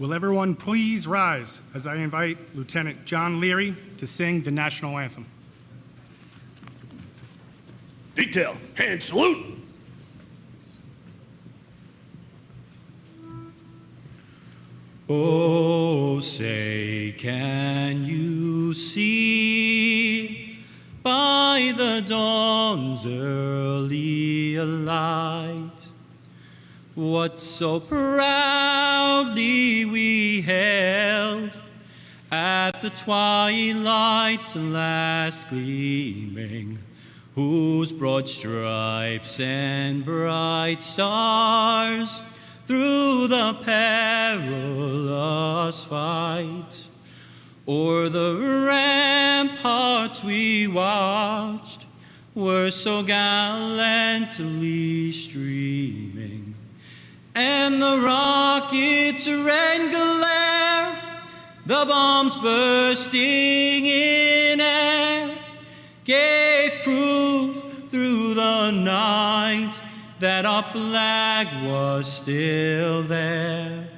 Will everyone please rise as I invite Lieutenant John Leary to sing the national anthem. Detail, hand salute. Oh, say, can you see by the dawn's early light what so proudly we held at the twilight's last gleaming, whose broad stripes and bright stars through the perilous fight o'er the ramparts we watched were so gallantly streaming, and the rockets' red glare, the bombs bursting in air, gave proof through the night that our flag was still there.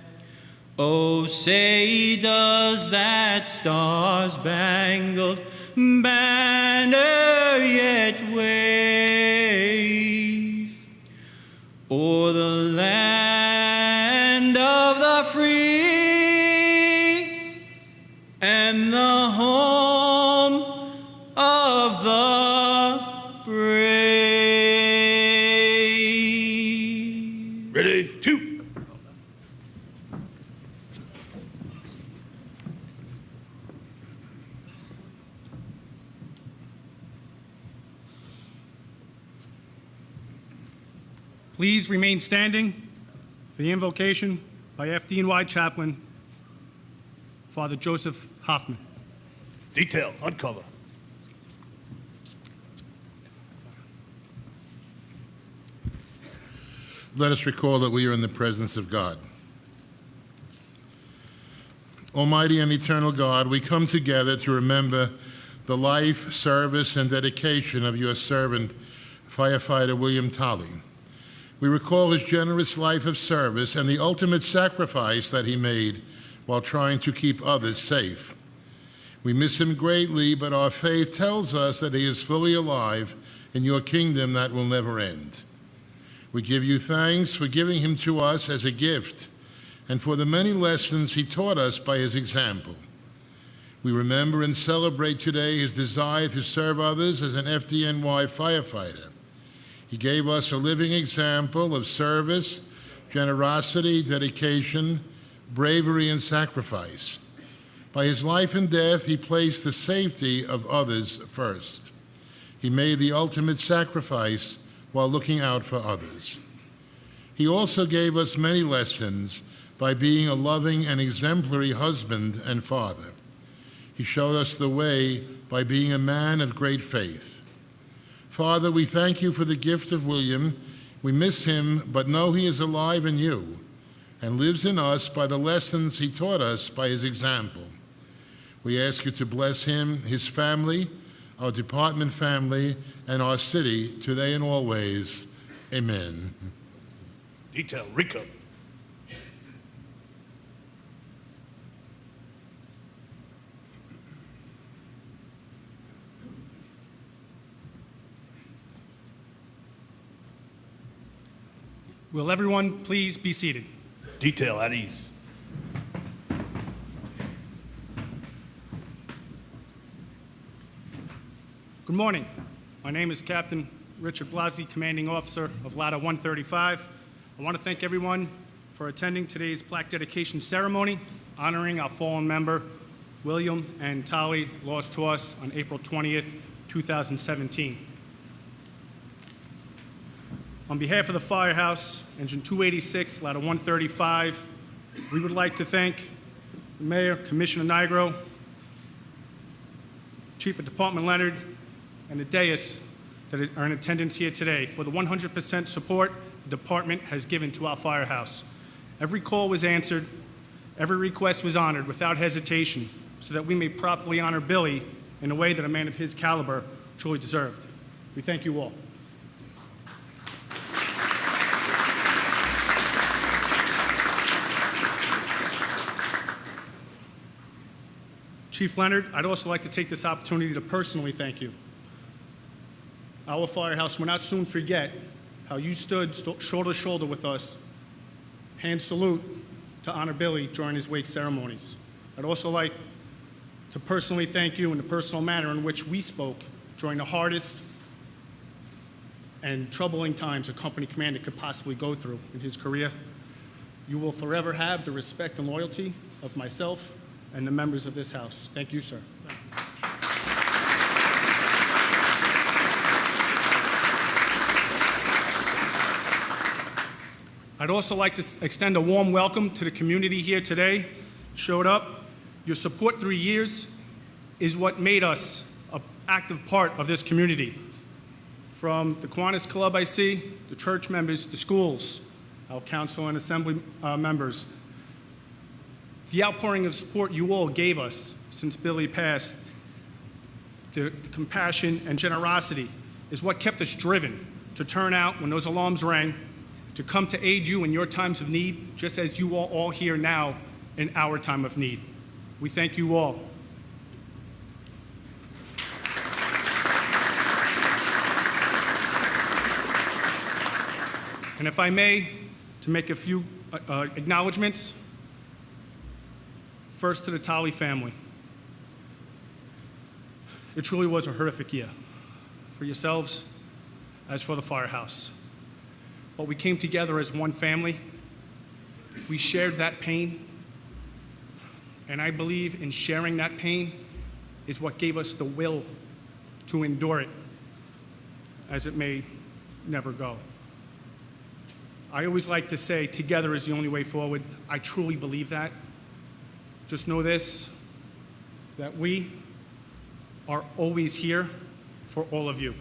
Oh, say, does that star-spangled banner yet wave o'er the land of the free and the home of the brave? Ready, two. Please remain standing for the invocation by FDNY Chaplain, Father Joseph Hoffman. Detail, uncover. Let us recall that we are in the presence of God. Almighty and eternal God, we come together to remember the life, service, and dedication of your servant, Firefighter William Tolley. We recall his generous life of service and the ultimate sacrifice that he made while trying to keep others safe. We miss him greatly, but our faith tells us that he is fully alive in your kingdom that will never end. We give you thanks for giving him to us as a gift and for the many lessons he taught us by his example. We remember and celebrate today his desire to serve others as an FDNY firefighter. He gave us a living example of service, generosity, dedication, bravery, and sacrifice. By his life and death, he placed the safety of others first. He made the ultimate sacrifice while looking out for others. He also gave us many lessons by being a loving and exemplary husband and father. He showed us the way by being a man of great faith. Father, we thank you for the gift of William. We miss him, but know he is alive in you and lives in us by the lessons he taught us by his example. We ask you to bless him, his family, our department family, and our city today and always. Amen. Detail, Rico. Will everyone please be seated? Detail, at ease. Good morning. My name is Captain Richard Blasio, Commanding Officer of Ladder 135. I want to thank everyone for attending today's plaque dedication ceremony, honoring our fallen member, William and Tolley, lost to us on April 20th, 2017. On behalf of the Firehouse, Engine 286, Ladder 135, we would like to thank the Mayor, Commissioner Nigro, Chief of Department Leonard, and the dais that are in attendance here today for the 100% support the department has given to our firehouse. Every call was answered, every request was honored without hesitation, so that we may properly honor Billy in a way that a man of his caliber truly deserved. We thank you all. Chief Leonard, I'd also like to take this opportunity to personally thank you. Our firehouse will not soon forget how you stood shoulder to shoulder with us, hand salute to honor Billy during his wake ceremonies. I'd also like to personally thank you in the personal manner in which we spoke during the hardest and troubling times a company commander could possibly go through in his career. You will forever have the respect and loyalty of myself and the members of this house. Thank you, sir. I'd also like to extend a warm welcome to the community here today. Showed up. Your support through years is what made us an active part of this community. From the Kiwanis Club I see, the church members, the schools, our council and assembly members. The outpouring of support you all gave us since Billy passed, the compassion and generosity is what kept us driven to turn out when those alarms rang, to come to aid you in your times of need, just as you are all here now in our time of need. We thank you all. And if I may, to make a few acknowledgments. First, to the Tolley family. It truly was a horrific year for yourselves as for the firehouse. But we came together as one family. We shared that pain. And I believe in sharing that pain is what gave us the will to endure it, as it may never go. I always like to say, together is the only way forward. I truly believe that. Just know this, that we are always here for all of you.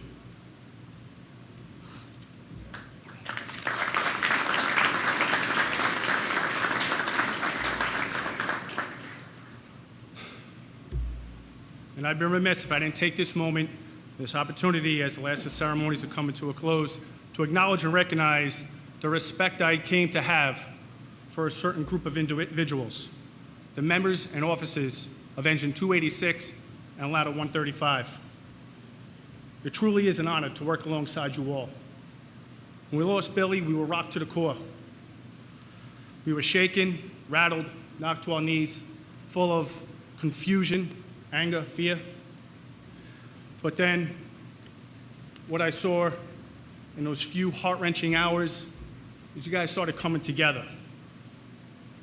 And I'd be remiss if I didn't take this moment, this opportunity, as the last of the ceremonies are coming to a close, to acknowledge and recognize the respect I came to have for a certain group of individuals, the members and officers of Engine 286 and Ladder 135. It truly is an honor to work alongside you all. When we lost Billy, we were rocked to the core. We were shaken, rattled, knocked to our knees, full of confusion, anger, fear. But then, what I saw in those few heart-wrenching hours is you guys started coming together.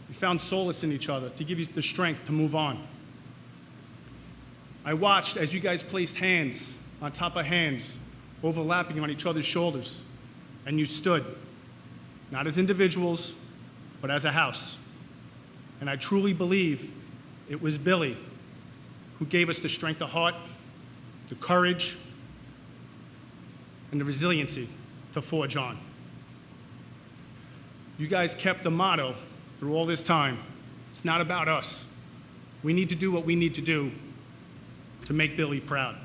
You found solace in each other to give you the strength to move on. I watched as you guys placed hands on top of hands, overlapping on each other's shoulders, and you stood, not as individuals, but as a house. And I truly believe it was Billy who gave us the strength of heart, the courage, and the resiliency to forge on. You guys kept the motto through all this time. It's not about us. We need to do what we need to do to make Billy proud.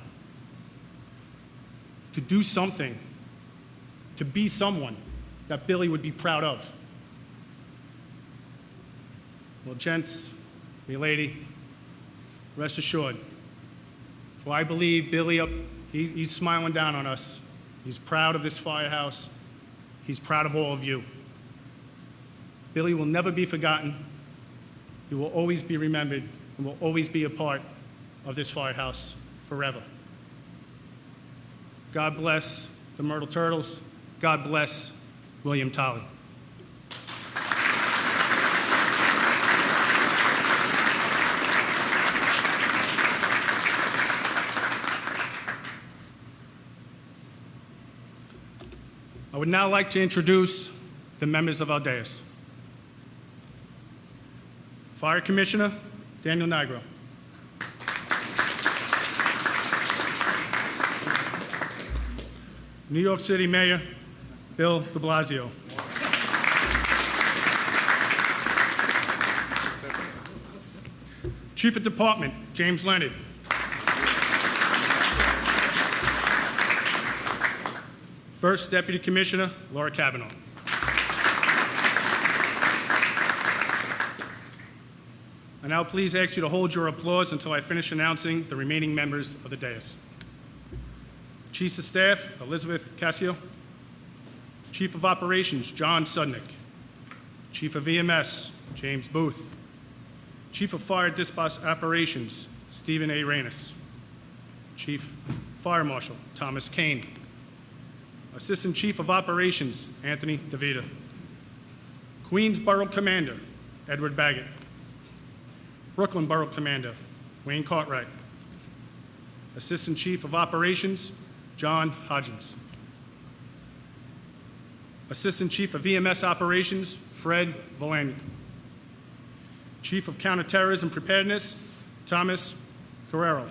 To do something, to be someone that Billy would be proud of. Well, gents, me lady, rest assured, for I believe Billy he's smiling down on us. He's proud of this firehouse. He's proud of all of you. Billy will never be forgotten. He will always be remembered and will always be a part of this firehouse forever. God bless the Myrtle Turtles. God bless William Tolley. I would now like to introduce the members of our dais. Fire Commissioner Daniel Nigro. New York City Mayor Bill de Blasio. Chief of Department James Leonard. First Deputy Commissioner Laura Cavanaugh. I now please ask you to hold your applause until I finish announcing the remaining members of the dais. Chief of Staff, Elizabeth Cassio. Chief of Operations, John Sudnick. Chief of EMS, James Booth. Chief of Fire Dispatch Operations, Stephen A. Reynes. Chief Fire Marshal, Thomas Kane. Assistant Chief of Operations, Anthony DeVita. Queens Borough Commander, Edward Baggett. Brooklyn Borough Commander, Wayne Cartwright. Assistant Chief of Operations, John Hodgins. Assistant Chief of EMS Operations, Fred Volani. Chief of Counterterrorism Preparedness, Thomas Guerrero.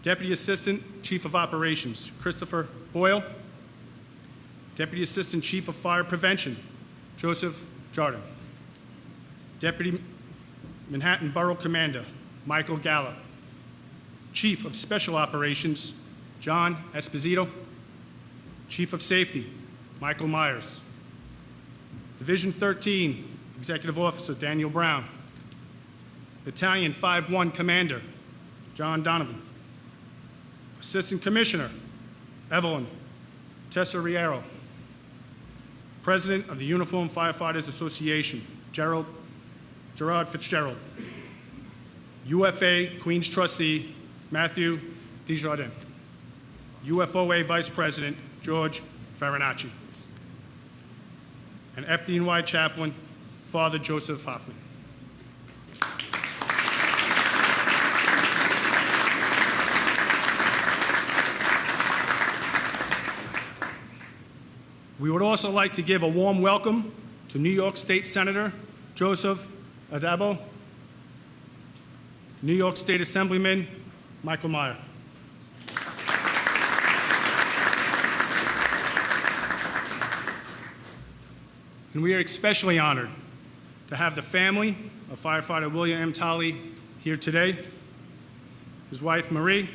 Deputy Assistant Chief of Operations, Christopher Boyle. Deputy Assistant Chief of Fire Prevention, Joseph Jardin. Deputy Manhattan Borough Commander, Michael Gallo. Chief of Special Operations, John Esposito. Chief of Safety, Michael Myers. Division 13, Executive Officer Daniel Brown. Battalion 5-1 Commander, John Donovan. Assistant Commissioner, Evelyn Tesoriero. President of the Uniformed Firefighters Association, Gerard Fitzgerald. UFA Queens Trustee, Matthew Desjardins. UFOA Vice President, George Farinacci. And FDNY Chaplain, Father Joseph Hoffman. We would also like to give a warm welcome to New York State Senator Joseph Adabo, New York State Assemblyman Michael Meyer. And we are especially honored to have the family of firefighter William M. Tolley here today, his wife Marie,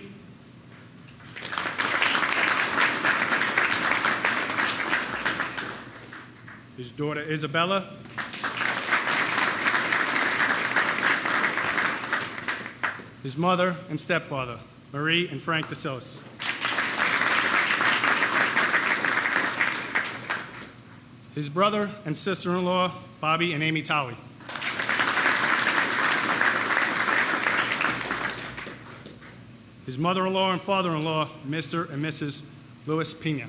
his daughter Isabella, his mother and stepfather, Marie and Frank DeSillis. His brother and sister-in-law, Bobby and Amy Tolley. His mother-in-law and father-in-law, Mr. and Mrs. Louis Pena.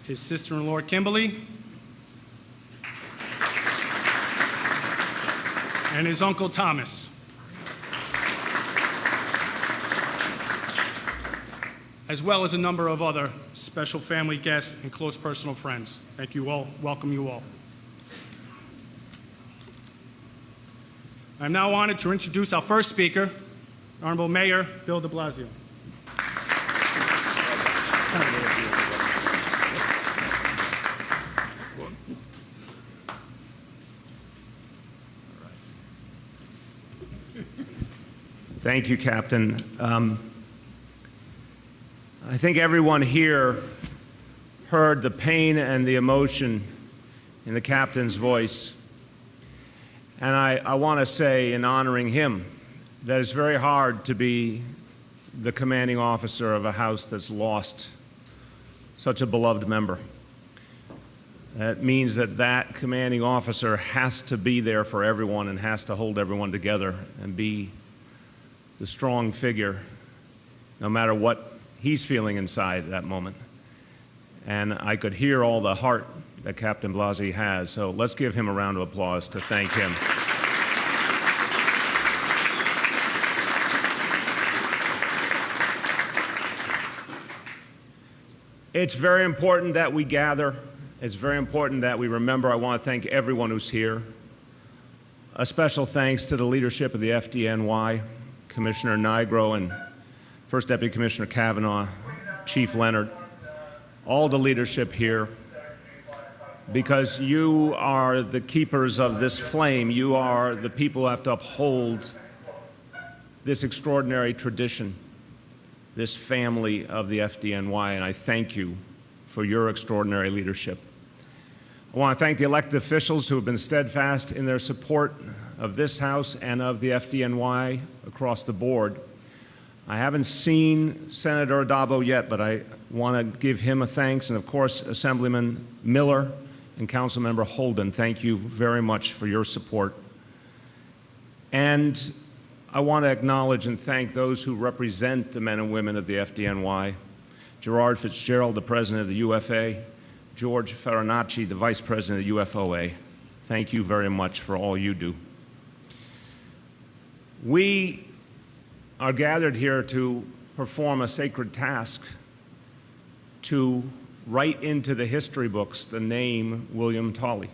His sister-in-law, Kimberly, and his uncle, Thomas. As well as a number of other special family guests and close personal friends. Thank you all. Welcome you all. I'm now honored to introduce our first speaker, Honorable Mayor Bill de Blasio. Thank you, Captain. I think everyone here heard the pain and the emotion in the captain's voice. And I want to say, in honoring him, that it's very hard to be the commanding officer of a house that's lost such a beloved member. That means that that commanding officer has to be there for everyone and has to hold everyone together and be the strong figure, no matter what he's feeling inside at that moment. And I could hear all the heart that Captain Blasio has, so let's give him a round of applause to thank him. It's very important that we gather. It's very important that we remember. I want to thank everyone who's here. A special thanks to the leadership of the FDNY, Commissioner Nigro and First Deputy Commissioner Kavanaugh, Chief Leonard, all the leadership here, because you are the keepers of this flame. You are the people who have to uphold this extraordinary tradition, this family of the FDNY, and I thank you for your extraordinary leadership. I I want to thank the elected officials who have been steadfast in their support of this House and of the FDNY across the board. I haven't seen Senator Addabbo yet, but I want to give him a thanks, and of course, Assemblyman Miller and Councilmember Holden, thank you very much for your support. And I want to acknowledge and thank those who represent the men and women of the FDNY, Gerard Fitzgerald, the president of the UFA, George Farinacci, the vice president of the UFOA. Thank you very much for all you do. We are gathered here to perform a sacred task, to write into the history books the name William Tolley,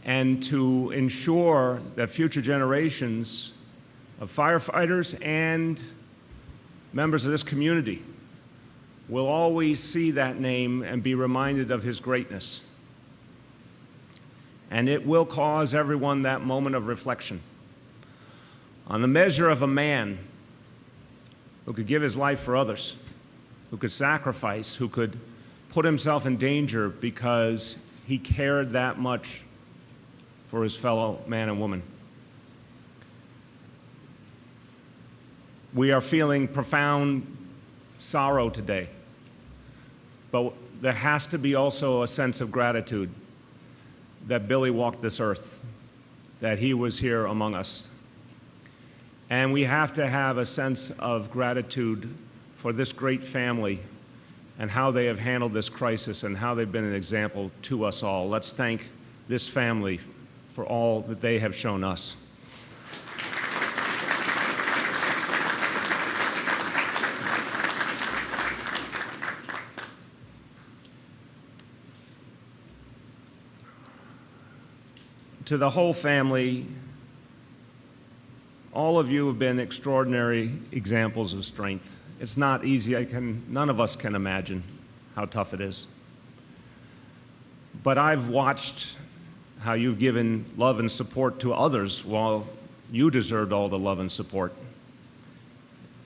and to ensure that future generations of firefighters and members of this community will always see that name and be reminded of his greatness. And it will cause everyone that moment of reflection on the measure of a man who could give his life for others, who could sacrifice, who could put himself in danger because he cared that much for his fellow man and woman. We are feeling profound sorrow today, but there has to be also a sense of gratitude that Billy walked this earth, that he was here among us. And we have to have a sense of gratitude for this great family and how they have handled this crisis and how they've been an example to us all. Let's thank this family for all that they have shown us. To the whole family, all of you have been extraordinary examples of strength. It's not easy. None of us can imagine how tough it is. But I've watched how you've given love and support to others while you deserved all the love and support.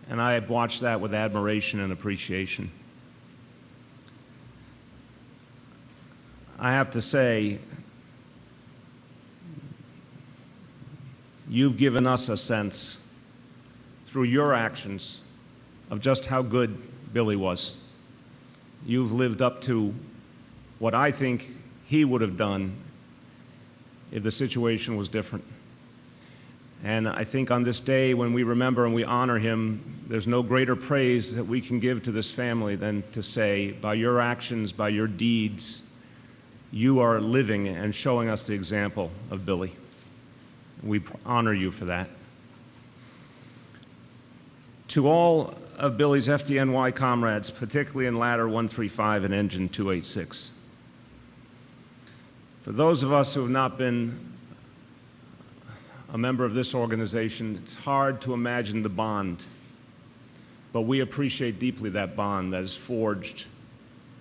And I have watched that with admiration and appreciation. I have to say, you've given us a sense through your actions of just how good Billy was. You've lived up to what I think he would have done if the situation was different. And I think on this day when we remember and we honor him, there's no greater praise that we can give to this family than to say, by your actions, by your deeds, you are living and showing us the example of Billy. We honor you for that. To all of Billy's FDNY comrades, particularly in Ladder 135 and Engine 286, for those of us who have not been a member of this organization, it's hard to imagine the bond, but we appreciate deeply that bond that is forged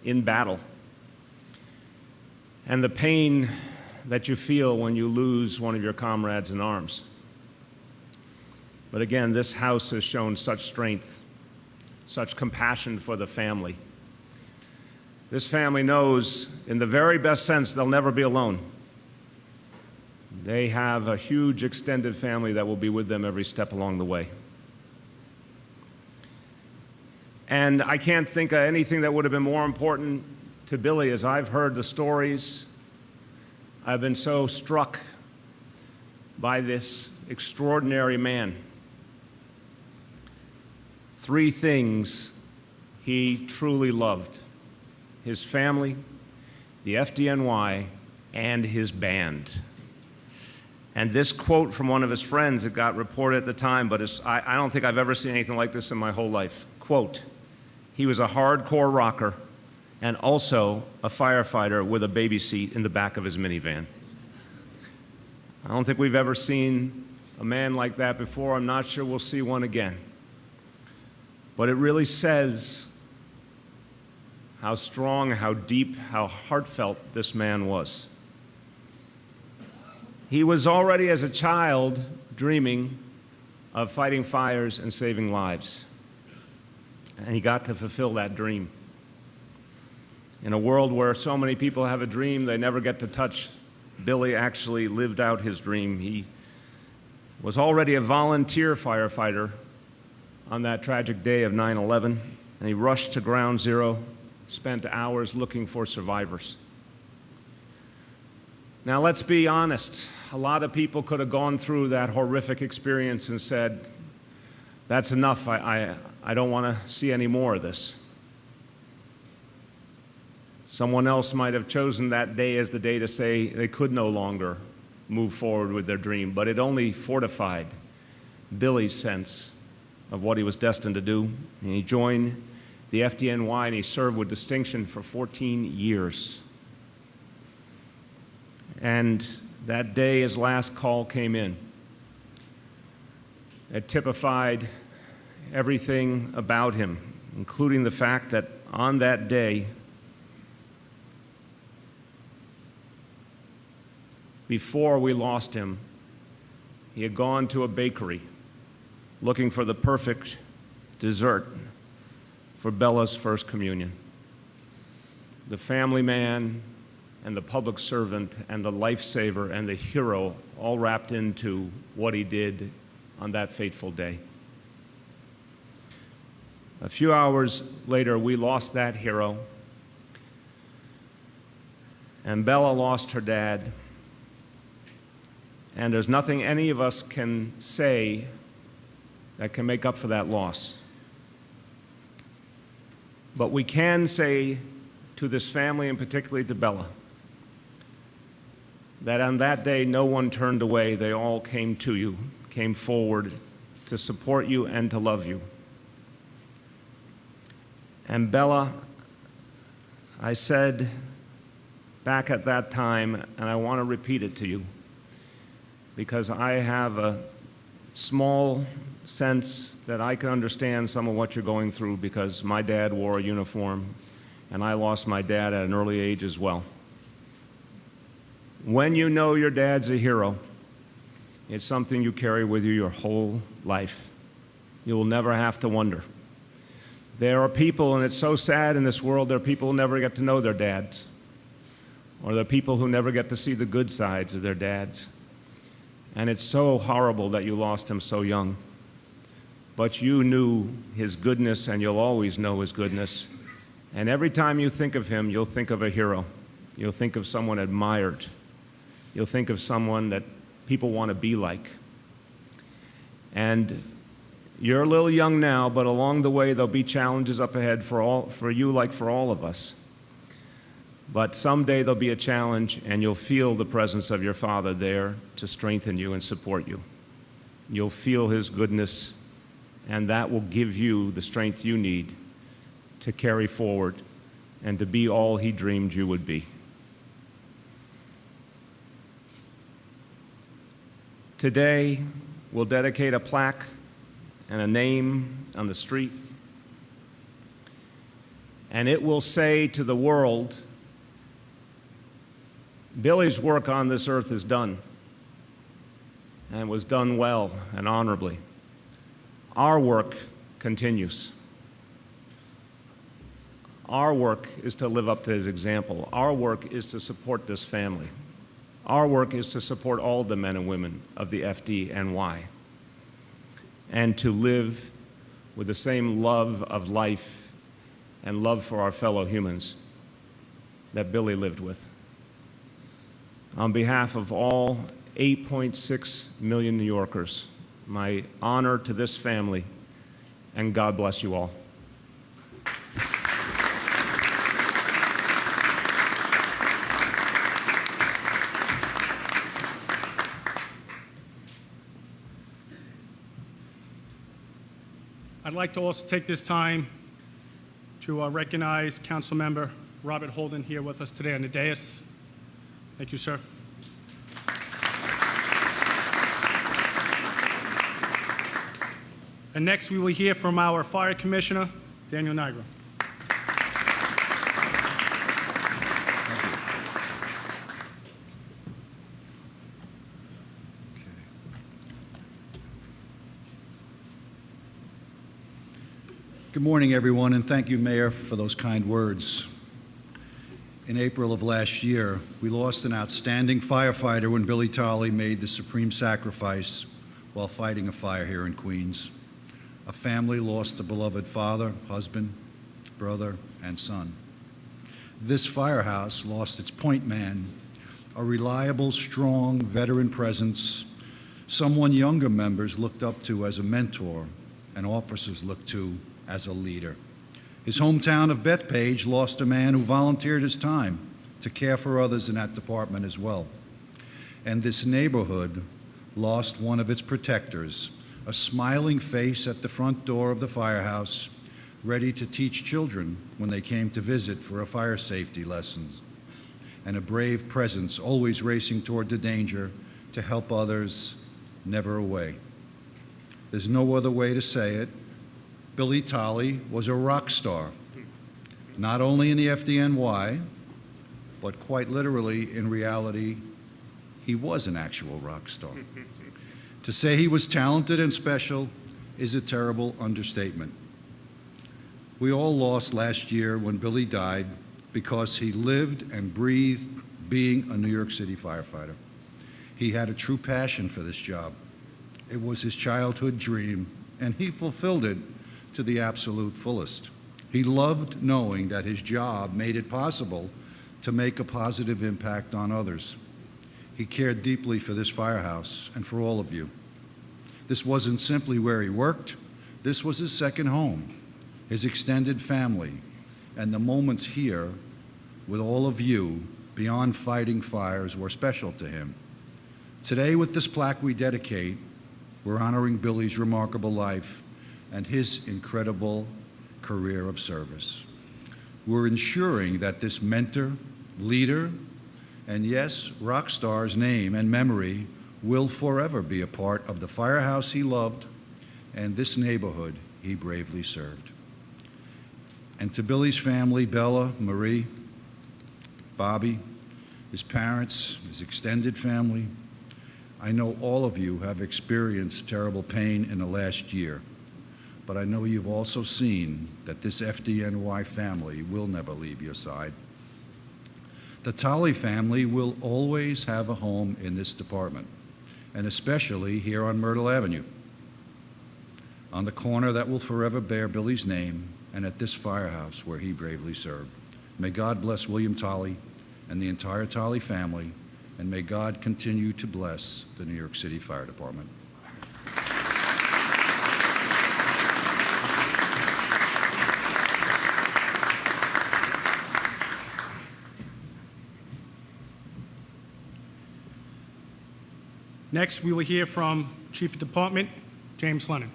in battle. And the pain that you feel when you lose one of your comrades in arms. But again, this House has shown such strength, such compassion for the family. This family knows, in the very best sense, they'll never be alone. They have a huge extended family that will be with them every step along the way. And I can't think of anything that would have been more important to Billy. As I've heard the stories, I've been so struck by this extraordinary man. 3 things he truly loved: his family, the FDNY, and his band. And this quote from one of his friends, it got reported at the time, but I don't think I've ever seen anything like this in my whole life. Quote, "He was a hardcore rocker and also a firefighter with a baby seat in the back of his minivan." I don't think we've ever seen a man like that before. I'm not sure we'll see one again. But it really says how strong, how deep, how heartfelt this man was. He was already as a child dreaming of fighting fires and saving lives. And he got to fulfill that dream. In a world where so many people have a dream they never get to touch, Billy actually lived out his dream. He was already a volunteer firefighter on that tragic day of 9/11, and he rushed to ground zero, spent hours looking for survivors. Now, let's be honest. A lot of people could have gone through that horrific experience and said, that's enough. I don't want to see any more of this. Someone else might have chosen that day as the day to say they could no longer move forward with their dream, but it only fortified Billy's sense of what he was destined to do. And he joined the FDNY and he served with distinction for 14 years. And that day his last call came in. It typified everything about him, including the fact that on that day, before we lost him, he had gone to a bakery looking for the perfect dessert for Bella's first communion. The family man and the public servant and the lifesaver and the hero all wrapped into what he did on that fateful day. A few hours later, we lost that hero, and Bella lost her dad. And there's nothing any of us can say that can make up for that loss. But we can say to this family, and particularly to Bella, that on that day no one turned away. They all came to you, came forward to support you and to love you. And Bella, I said back at that time, and I want to repeat it to you, because I have a small sense that I can understand some of what you're going through, because my dad wore a uniform and I lost my dad at an early age as well. When you know your dad's a hero, it's something you carry with you your whole life. You will never have to wonder. There are people, and it's so sad in this world, there are people who never get to know their dads, or there are people who never get to see the good sides of their dads. And it's so horrible that you lost him so young. But you knew his goodness, and you'll always know his goodness. And every time you think of him, you'll think of a hero. You'll think of someone admired. You'll think of someone that people want to be like. And you're a little young now, but along the way there'll be challenges up ahead for you like for all of us. But someday there'll be a challenge, and you'll feel the presence of your Father there to strengthen you and support you. You'll feel his goodness, and that will give you the strength you need to carry forward and to be all he dreamed you would be. Today, we'll dedicate a plaque and a name on the street, and it will say to the world, Billy's work on this earth is done, and was done well and honorably. Our work continues. Our work is to live up to his example. Our work is to support this family. Our work is to support all the men and women of the FDNY and to live with the same love of life and love for our fellow humans that Billy lived with. On behalf of all 8.6 million New Yorkers, my honor to this family, and God bless you all. I'd like to also take this time to recognize Councilmember Robert Holden here with us today on the dais. Thank you, sir. And next we will hear from our Fire Commissioner, Daniel Nigra. Good morning, everyone, and thank you, Mayor, for those kind words. In April of last year, we lost an outstanding firefighter when Billy Tolley made the supreme sacrifice while fighting a fire here in Queens. A family lost a beloved father, husband, brother, and son. This firehouse lost its point man, a reliable, strong veteran presence, someone younger members looked up to as a mentor and officers looked to as a leader. His hometown of Bethpage lost a man who volunteered his time to care for others in that department as well. And this neighborhood lost one of its protectors, a smiling face at the front door of the firehouse, ready to teach children when they came to visit for a fire safety lessons, and a brave presence always racing toward the danger to help others, never away. There's no other way to say it. Billy Tolley was a rock star, not only in the FDNY, but quite literally, in reality, he was an actual rock star. To say he was talented and special is a terrible understatement. We all lost last year when Billy died because he lived and breathed being a New York City firefighter. He had a true passion for this job. It was his childhood dream, and he fulfilled it to the absolute fullest. He loved knowing that his job made it possible to make a positive impact on others. He cared deeply for this firehouse and for all of you. This wasn't simply where he worked. This was his second home, his extended family, and the moments here with all of you beyond fighting fires were special to him. Today, with this plaque we dedicate, we're honoring Billy's remarkable life and his incredible career of service. We're ensuring that this mentor, leader, and yes, rock star's name and memory will forever be a part of the firehouse he loved and this neighborhood he bravely served. And to Billy's family, Bella, Marie, Bobby, his parents, his extended family, I know all of you have experienced terrible pain in the last year, but I know you've also seen that this FDNY family will never leave your side. The Tolley family will always have a home in this department, and especially here on Myrtle Avenue, on the corner that will forever bear Billy's name, and at this firehouse where he bravely served. May God bless William Tolley and the entire Tolley family, and may God continue to bless the New York City Fire Department. Next, we will hear from Chief of Department, James Lennon.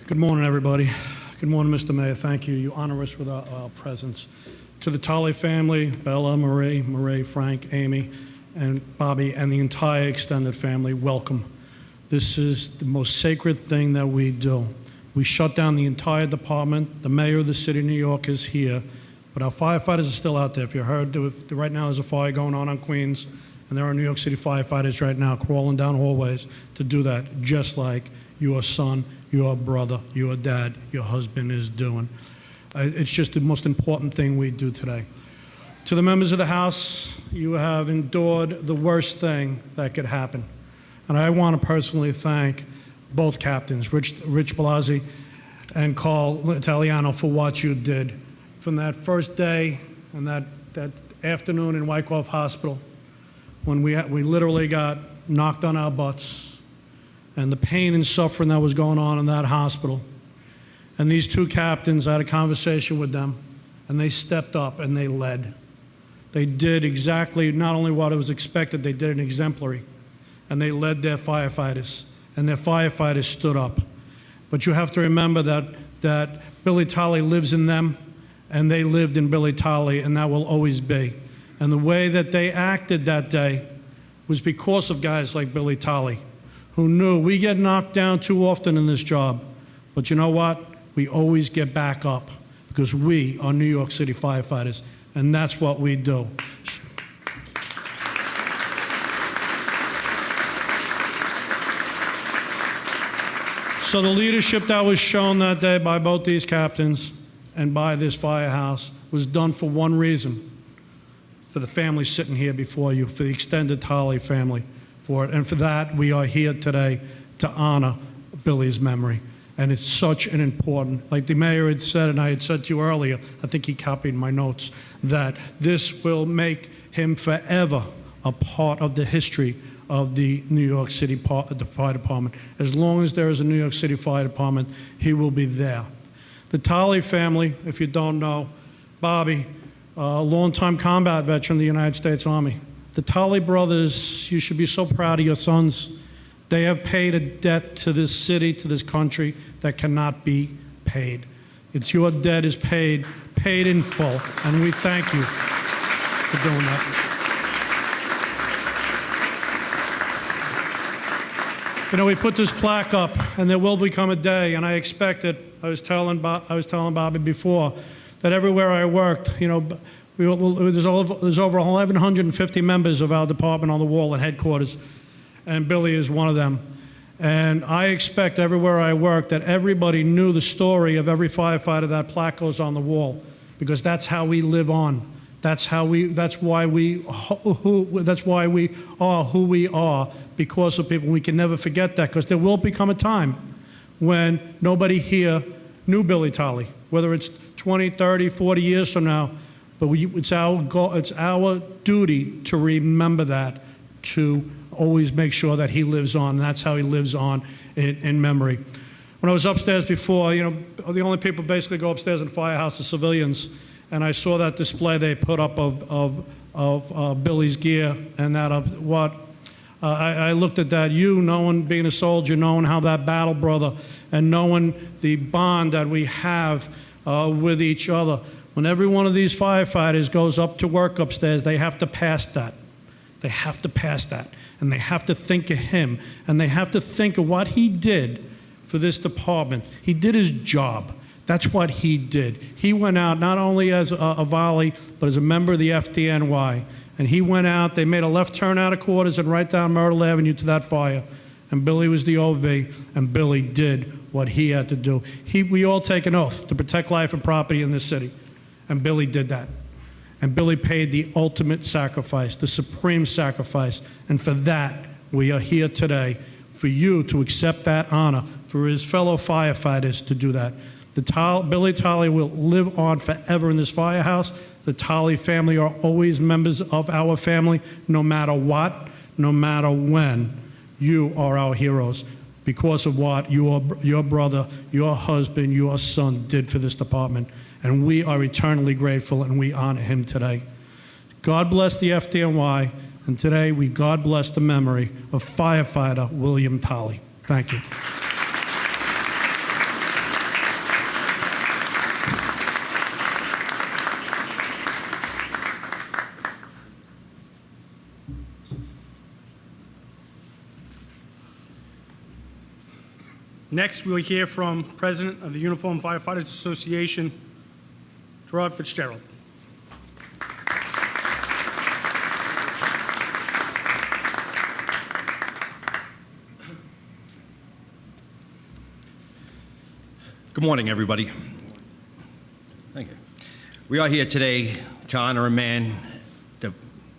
Good morning, everybody. Good morning, Mr. Mayor. Thank you. You honor us with our presence. To the Tolley family, Bella, Marie, Frank, Amy, and Bobby, and the entire extended family, welcome. This is the most sacred thing that we do. We shut down the entire department. The mayor of the city of New York is here, but our firefighters are still out there. If you heard, right now there's a fire going on Queens, and there are New York City firefighters right now crawling down hallways to do that, just like your son, your brother, your dad, your husband is doing. It's just the most important thing we do today. To the members of the House, you have endured the worst thing that could happen. And I want to personally thank both captains, Rich Blasio and Carl Italiano, for what you did. From that first day and that afternoon in Wyckoff Hospital, when we literally got knocked on our butts, and the pain and suffering that was going on in that hospital. And these two captains, I had a conversation with them, and they stepped up and they led. They did exactly not only what was expected, they did an exemplary. And they led their firefighters, and their firefighters stood up. But you have to remember that Billy Tolley lives in them, and they lived in Billy Tolley, and that will always be. And the way that they acted that day was because of guys like Billy Tolley, who knew we get knocked down too often in this job. But you know what? We always get back up because we are New York City firefighters, and that's what we do. So the leadership that was shown that day by both these captains and by this firehouse was done for one reason, for the family sitting here before you, for the extended Tolley family, for it. And for that, we are here today to honor Billy's memory. And it's such an important, like the mayor had said, and I had said to you earlier, I think he copied my notes, that this will make him forever a part of the history of the New York City the Fire Department. As long as there is a New York City Fire Department, he will be there. The Tolley family, if you don't know, Bobby, a longtime combat veteran of the United States Army. The Tolley brothers, you should be so proud of your sons. They have paid a debt to this city, to this country, that cannot be paid. It's your debt is paid in full, and we thank you for doing that. You know, we put this plaque up, and there will become a day, and I expect it. I was telling Bobby before that everywhere I worked, you know, there's over 1,150 members of our department on the wall at headquarters, and Billy is one of them. And I expect everywhere I work that everybody knew the story of every firefighter. That plaque goes on the wall, because that's how we live on. That's why we are who we are, because of people. We can never forget that, because there will become a time when nobody here knew Billy Tolley, whether it's 20, 30, 40 years from now. But it's our duty to remember that, to always make sure that he lives on. And that's how he lives on in memory. When I was upstairs before, you know, the only people basically go upstairs in the firehouse are civilians. And I saw that display they put up of Billy's gear and that of what. I looked at that, knowing, being a soldier, knowing how that battle brother, and knowing the bond that we have with each other. When every one of these firefighters goes up to work upstairs, they have to pass that. They have to pass that. And they have to think of him. And they have to think of what he did for this department. He did his job. That's what he did. He went out not only as a volley, but as a member of the FDNY. And he went out, they made a left turn out of quarters and right down Myrtle Avenue to that fire. And Billy was the OV, and Billy did what he had to do. We all take an oath to protect life and property in this city. And Billy did that. And Billy paid the ultimate sacrifice, the supreme sacrifice. And for that, we are here today, for you to accept that honor, for his fellow firefighters to do that. Billy Tolley will live on forever in this firehouse. The Tolley family are always members of our family, no matter what, no matter when. You are our heroes because of what your brother, your husband, your son did for this department. And we are eternally grateful, and we honor him today. God bless the FDNY, and today God bless the memory of firefighter William Tolley. Thank you. Next, we'll hear from President of the Uniformed Firefighters Association, Gerard Fitzgerald. Good morning, everybody. Thank you. We are here today to honor a man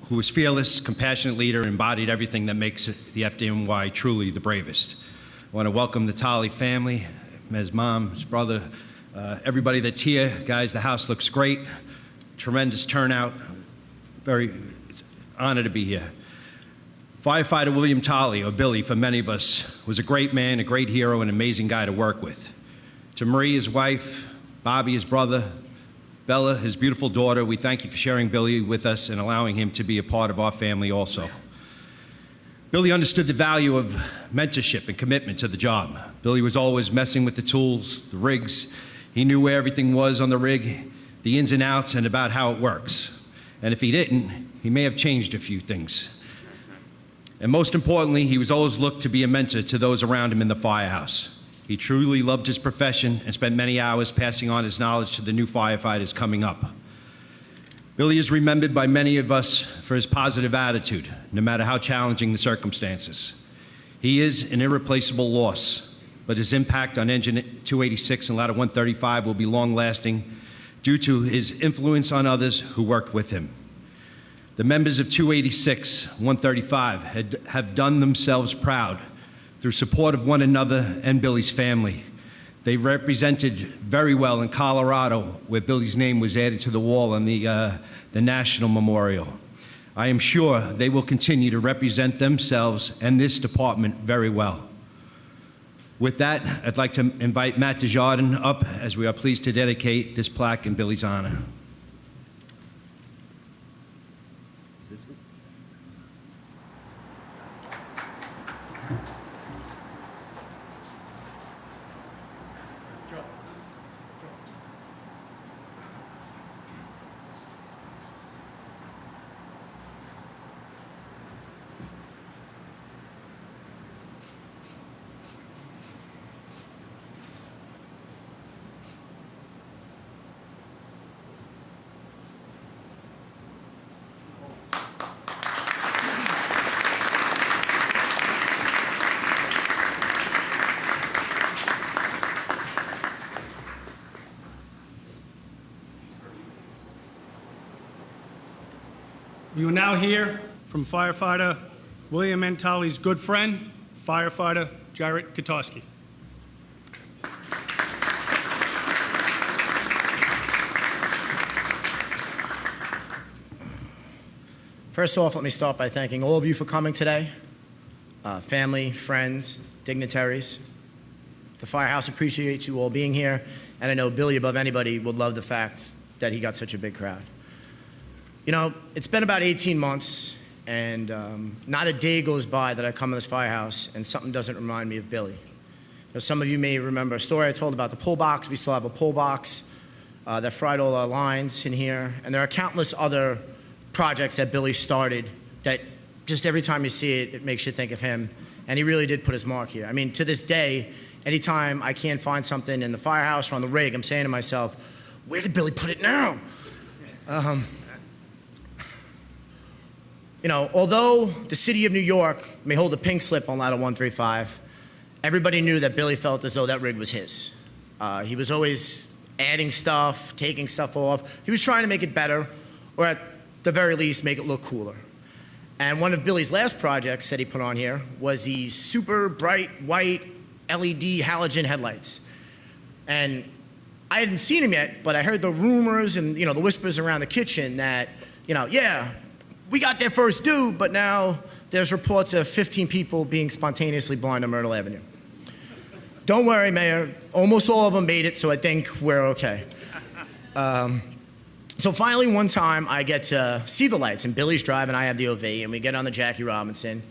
who was fearless, compassionate leader, and embodied everything that makes the FDNY truly the bravest. I want to welcome the Tolley family, his mom, his brother, everybody that's here. Guys, the house looks great. Tremendous turnout. It's an honor to be here. Firefighter William Tolley, or Billy for many of us, was a great man, a great hero, and an amazing guy to work with. To Marie, his wife, Bobby, his brother, Bella, his beautiful daughter, we thank you for sharing Billy with us and allowing him to be a part of our family also. Billy understood the value of mentorship and commitment to the job. Billy was always messing with the tools, the rigs. He knew where everything was on the rig, the ins and outs, and about how it works. And if he didn't, he may have changed a few things. And most importantly, he was always looked to be a mentor to those around him in the firehouse. He truly loved his profession and spent many hours passing on his knowledge to the new firefighters coming up. Billy is remembered by many of us for his positive attitude, no matter how challenging the circumstances. He is an irreplaceable loss. but his impact on Engine 286 and Ladder 135 will be long-lasting due to his influence on others who worked with him. The members of 286, 135 have done themselves proud through support of one another and Billy's family. They represented very well in Colorado, where Billy's name was added to the wall on the National Memorial. I am sure they will continue to represent themselves and this department very well. With that, I'd like to invite Matt Desjardins up, as we are pleased to dedicate this plaque in Billy's honor. We will now hear from Firefighter William N. Tolley's good friend, Firefighter Jarrett Kotowski. First off, let me start by thanking all of you for coming today, family, friends, dignitaries. The Firehouse appreciates you all being here, and I know Billy, above anybody, would love the fact that he got such a big crowd. You know, it's been about 18 months, and not a day goes by that I come to this firehouse and something doesn't remind me of Billy. You know, some of you may remember a story I told about the pull box. We still have a pull box that fried all our lines in here, and there are countless other projects that Billy started that just every time you see it, it makes you think of him, and he really did put his mark here. I mean, to this day, anytime I can't find something in the firehouse or on the rig, I'm saying to myself, where did Billy put it now? You know, although the city of New York may hold a pink slip on Ladder 135, everybody knew that Billy felt as though that rig was his. He was always adding stuff, taking stuff off. He was trying to make it better, or at the very least, make it look cooler. And one of Billy's last projects that he put on here was these super bright white LED halogen headlights. And I hadn't seen him yet, but I heard the rumors and, you know, the whispers around the kitchen that, you know, yeah, we got there first due, but now there's reports of 15 people being spontaneously blind on Myrtle Avenue. Don't worry, Mayor. Almost all of them made it, so I think we're okay. So finally, one time, I get to see the lights, and Billy's driving, I have the OV, and we get on the Jackie Robinson,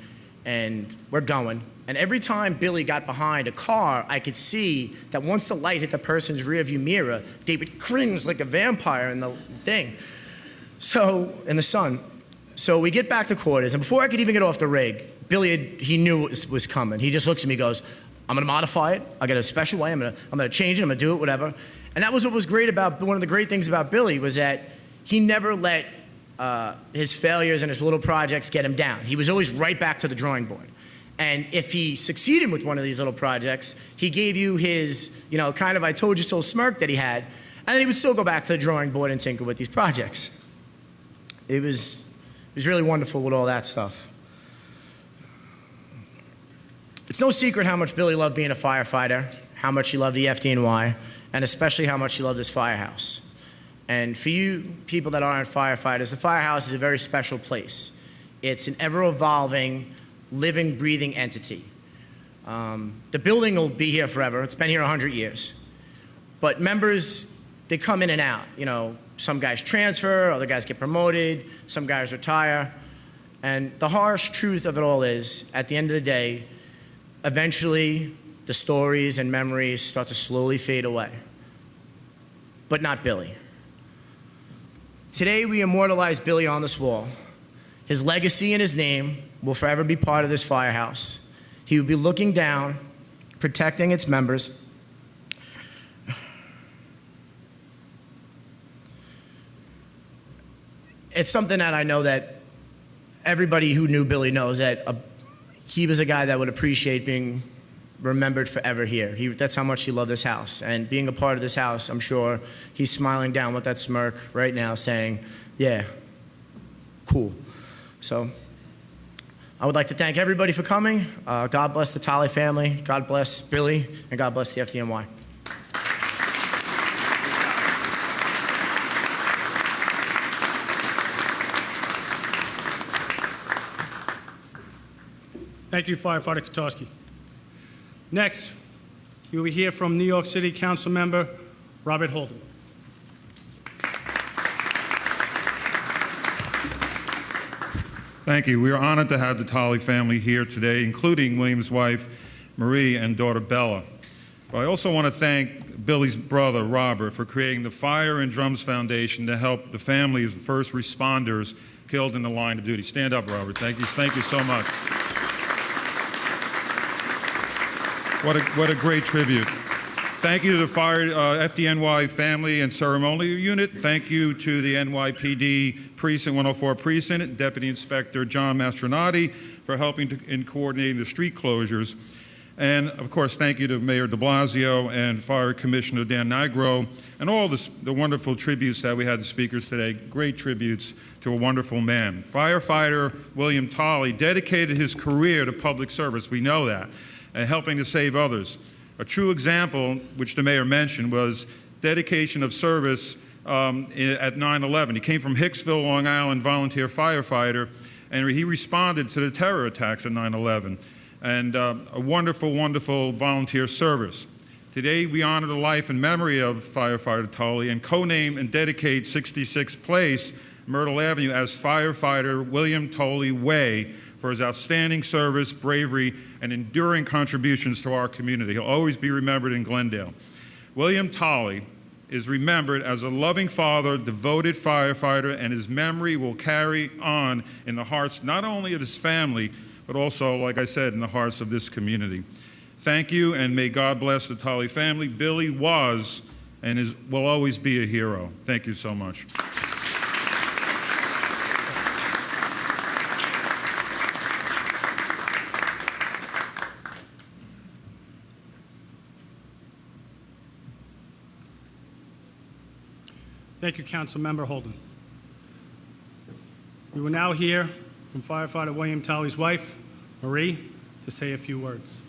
and we're going. And every time Billy got behind a car, I could see that once the light hit the person's rearview mirror, they would cringe like a vampire in the thing. So, in the sun. So we get back to quarters, and before I could even get off the rig, Billy, he knew what was coming. He just looks at me and goes, I'm gonna modify it. I got a special way, I'm gonna change it, I'm gonna do it, whatever. And that was what was great about, one of the great things about Billy was that he never let his failures and his little projects get him down. He was always right back to the drawing board. And if he succeeded with one of these little projects, he gave you his, you know, kind of I told you so smirk that he had, and then he would still go back to the drawing board and tinker with these projects. It was really wonderful with all that stuff. It's no secret how much Billy loved being a firefighter, how much he loved the FDNY, and especially how much he loved this firehouse. And for you people that aren't firefighters, the firehouse is a very special place. It's an ever-evolving, living, breathing entity. The building will be here forever. It's been here 100 years. But members, they come in and out. You know, some guys transfer, other guys get promoted, some guys retire. And the harsh truth of it all is, at the end of the day, eventually the stories and memories start to slowly fade away. But not Billy. Today we immortalize Billy on this wall. His legacy and his name will forever be part of this firehouse. He will be looking down, protecting its members. It's something that I know that everybody who knew Billy knows, that he was a guy that would appreciate being remembered forever here. That's how much he loved this house. And being a part of this house, I'm sure he's smiling down with that smirk right now saying, yeah, cool. So I would like to thank everybody for coming. God bless the Tolley family. God bless Billy. And God bless the FDNY. Thank you, Firefighter Kotarski. Next, we will hear from New York City Council Member Robert Holden. Thank you. We are honored to have the Tolley family here today, including William's wife, Marie, and daughter, Bella. But I also want to thank Billy's brother, Robert, for creating the Fire and Drums Foundation to help the families of first responders killed in the line of duty. Stand up, Robert. Thank you so much. What a great tribute. Thank you to the FDNY Family and Ceremonial Unit. Thank you to the NYPD Precinct 104 Precinct, Deputy Inspector John Mastronati for helping in coordinating the street closures. And of course, thank you to Mayor de Blasio and Fire Commissioner Dan Nigro and all the wonderful tributes that we had to speakers today. Great tributes to a wonderful man. Firefighter William Tolley dedicated his career to public service. We know that. And helping to save others. A true example, which the mayor mentioned, was dedication of service at 9/11. He came from Hicksville, Long Island, volunteer firefighter, and he responded to the terror attacks at 9/11. And a wonderful, wonderful volunteer service. Today, we honor the life and memory of Firefighter Tolley and co-name and dedicate 66th Place, Myrtle Avenue, as Firefighter William Tolley Way for his outstanding service, bravery, and enduring contributions to our community. He'll always be remembered in Glendale. William Tolley is remembered as a loving father, devoted firefighter, and his memory will carry on in the hearts not only of his family, but also, like I said, in the hearts of this community. Thank you, and may God bless the Tolley family. Billy was and will always be a hero. Thank you so much. Thank you, Councilmember Holden. We will now hear from Firefighter William Tolley's wife, Marie, to say a few words.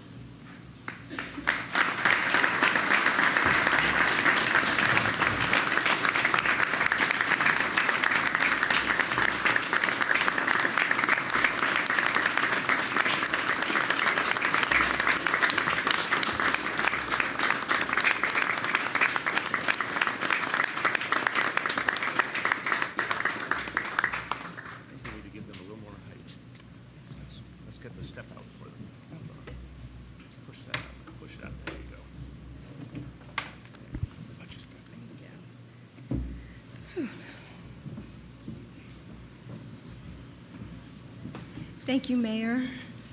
Thank you, Mayor,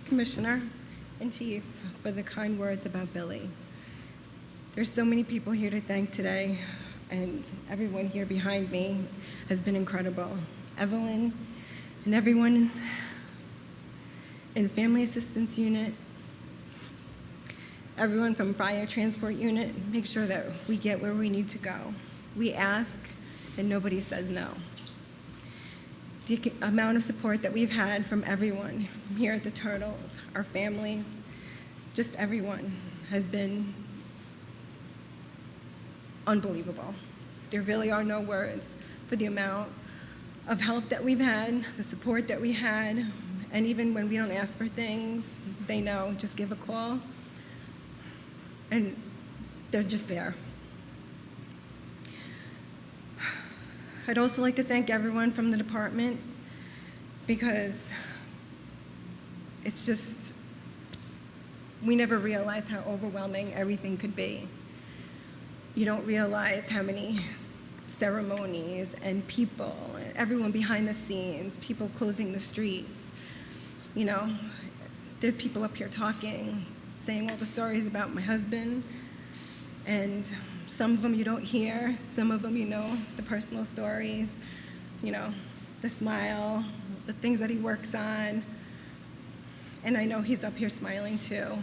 Commissioner, and Chief, for the kind words about Billy. There's so many people here to thank today, and everyone here behind me has been incredible. Evelyn and everyone in Family Assistance Unit, everyone from Fire Transport Unit, make sure that we get where we need to go. We ask, and nobody says no. The amount of support that we've had from everyone, from here at the Turtles, our families, just everyone, has been unbelievable. There really are no words for the amount of help that we've had, the support that we had, and even when we don't ask for things, they know, just give a call, and they're just there. I'd also like to thank everyone from the department because it's just, we never realized how overwhelming everything could be. You don't realize how many ceremonies and people, and everyone behind the scenes, people closing the streets. You know, there's people up here talking, saying all the stories about my husband, and some of them you don't hear, some of them you know, the personal stories, you know, the smile, the things that he works on. And I know he's up here smiling too.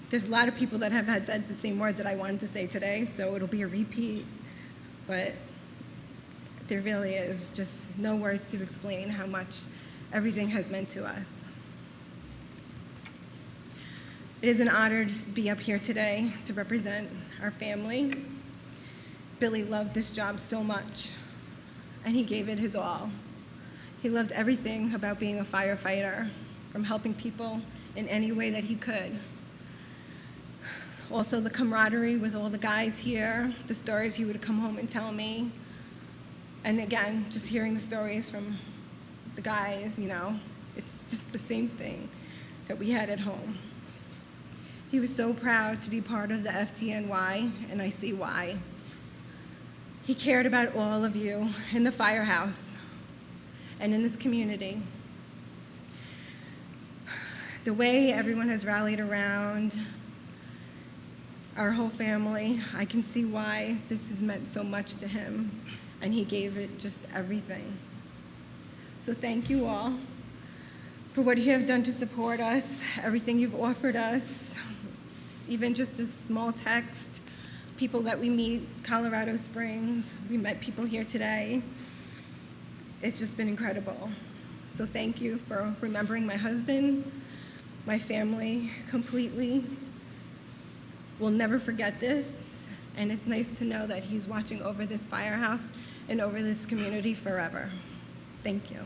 there's a lot of people that have had said the same words that I wanted to say today, so it'll be a repeat. But there really is just no words to explain how much everything has meant to us. It is an honor to be up here today to represent our family. Billy loved this job so much, and he gave it his all. He loved everything about being a firefighter, from helping people in any way that he could. Also, the camaraderie with all the guys here, the stories he would come home and tell me. And again, just hearing the stories from the guys, you know, it's just the same thing that we had at home. He was so proud to be part of the FDNY, and I see why. He cared about all of you in the firehouse and in this community. The way everyone has rallied around our whole family, I can see why this has meant so much to him, and he gave it just everything. So thank you all for what you have done to support us, everything you've offered us, even just a small text, people that we meet, Colorado Springs, we met people here today. It's just been incredible. So thank you for remembering my husband, my family completely. We'll never forget this, and it's nice to know that he's watching over this firehouse and over this community forever. Thank you.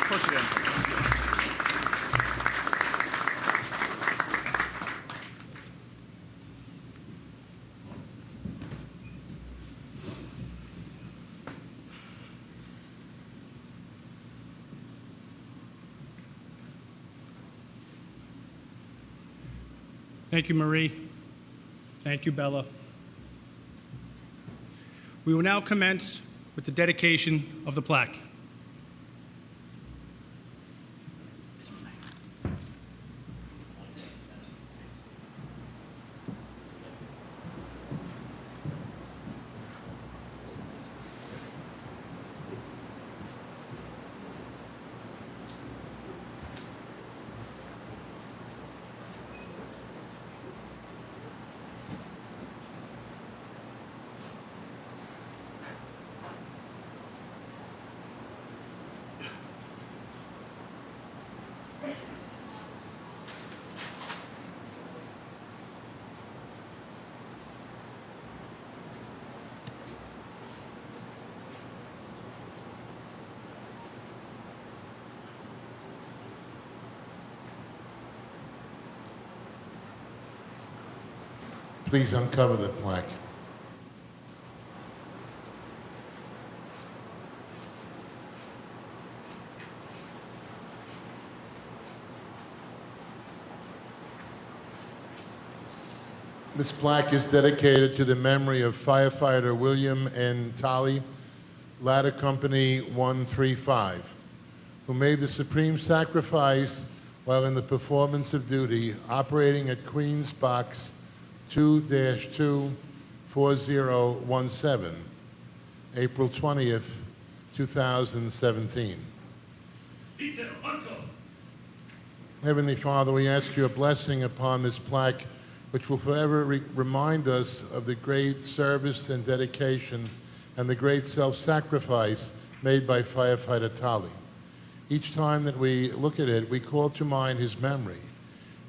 Push it in. Thank you, Marie. Thank you, Bella. We will now commence with the dedication of the plaque. Please uncover the plaque. This plaque is dedicated to the memory of firefighter William N. Tolley, Ladder Company 135, who made the supreme sacrifice while in the performance of duty operating at Queens Box 2-24017, April 20th, 2017. Detail, uncle. Heavenly Father, we ask your blessing upon this plaque, which will forever remind us of the great service and dedication and the great self-sacrifice made by firefighter Tolley. Each time that we look at it, we call to mind his memory.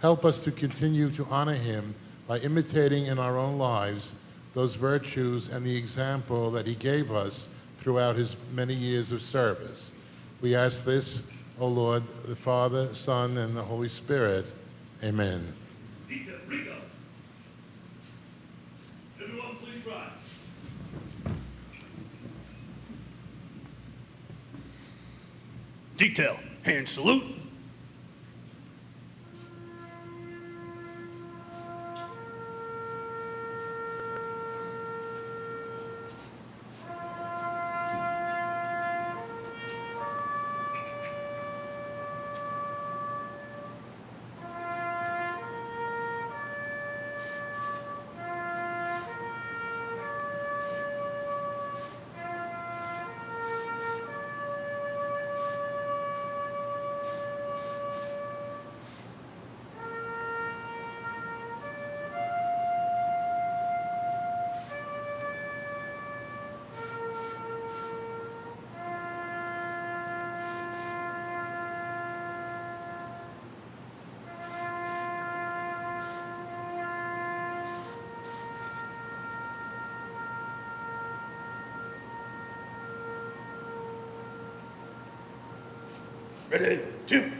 Help us to continue to honor him by imitating in our own lives those virtues and the example that he gave us throughout his many years of service. We ask this, O Lord, the Father, Son, and the Holy Spirit. Amen. Detail, Rico. Everyone, please rise. Detail, hand salute. Ready, two.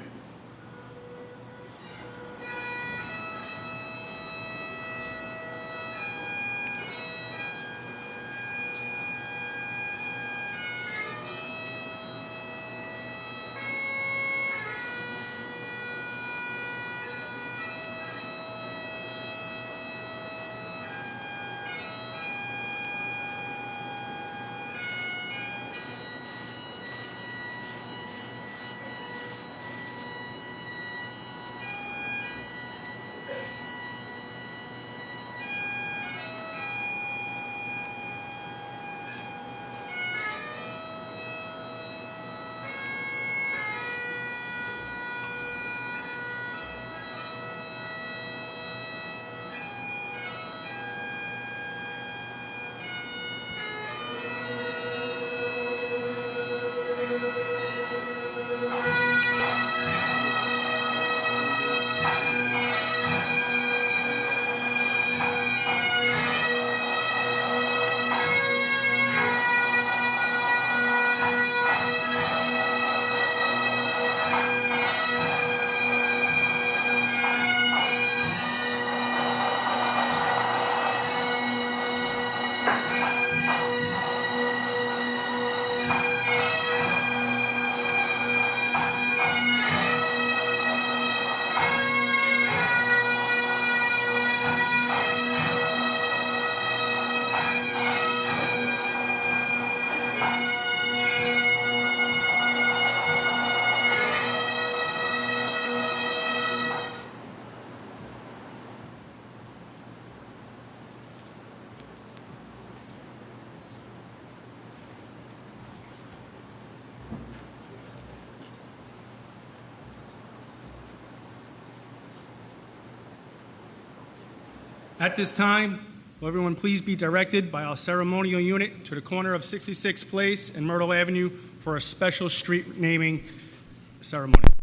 At this time, will everyone please be directed by our ceremonial unit to the corner of 66th Place and Myrtle Avenue for a special street naming ceremony.